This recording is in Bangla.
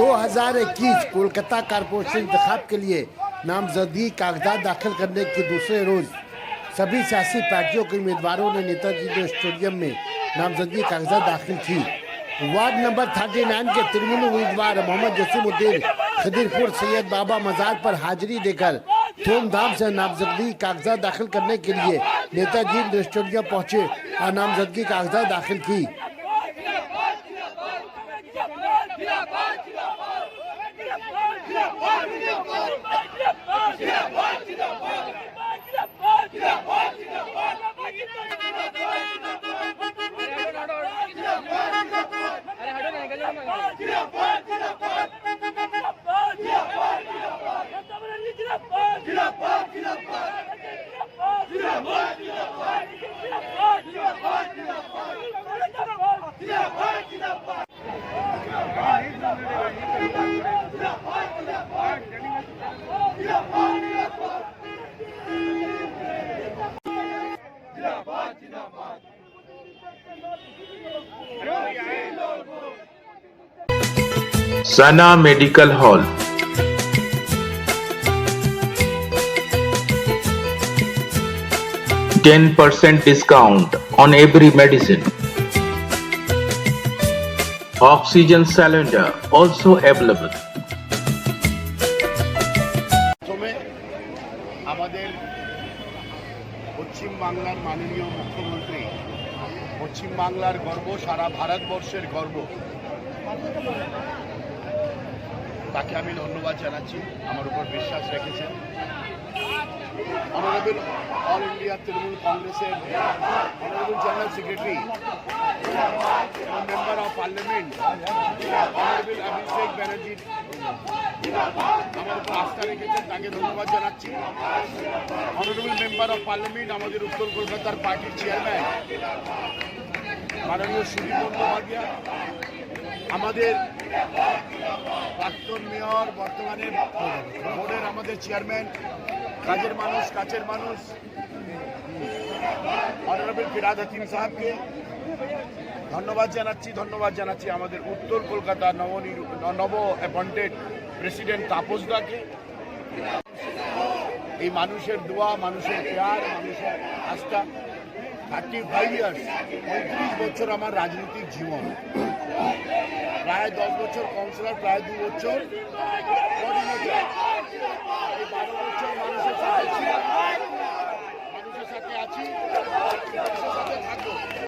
2021 कोलकाता कारपोरेशन इंतखाब के लिए नामजदगी कागजात दाखिल करने के दूसरे रोज सभी सियासी पार्टियों के उम्मीदवारों ने नेताजी स्टेडियम में नामजदगी कागजात दाखिल की। वार्ड नंबर 39 के तृणमूल उम्मीदवार मोहम्मद जसीमुद्दीन खदीरपुर सैयद बाबा मजार पर हाजिरी देकर धूमधाम से नामजदगी कागजात दाखिल करने के लिए नेताजी स्टेडियम पहुंचे और नामजदगी कागजात दाखिल की। Sana Medical Hall. %10 discount on every medicine. Oxygen cylinder also available. আমাদের পশ্চিম বাংলার মাননীয় মুখ্যমন্ত্রী, পশ্চিম বাংলার গর্ব, সারা ভারতবর্ষের গর্ব, তাকে আমি ধন্যবাদ জানাচ্ছি। আমার উপর বিশ্বাস রেখেছেন। অনারেবল অল ইন্ডিয়া তৃণমূল কংগ্রেসের অনারেবল জেনারেল সেক্রেটারি এবং member of parliament honourable Abhishek Banerjee আমার উপর আস্থা রেখেছেন, তাকে ধন্যবাদ জানাচ্ছি। অনারেবল মেম্বার অফ পার্লামেন্ট আমাদের উত্তর কলকাতার পার্টির চেয়ারম্যান মাননীয় সুদীপ বন্দ্যোপাধ্যায়, আমাদের প্রাক্তন মেয়র, বর্তমানে বোর্ডের আমাদের চেয়ারম্যান, কাজের মানুষ, কাছের মানুষ অনারেবল ফিরাদ হাকিম সাহেবকে ধন্যবাদ জানাচ্ছি। আমাদের উত্তর কলকাতা নব অ্যাপয়েন্টেড প্রেসিডেন্ট তাপসদাকে। এই মানুষের দোয়া, মানুষের প্যার, মানুষের আস্থা। 35 ইয়ার্স, 35 বছর আমার রাজনৈতিক জীবন, প্রায় 10 বছর কাউন্সিলর, প্রায় 2 বছর কোঅর্ডিনেটর। এই 12 বছর মানুষের সাথে আছি।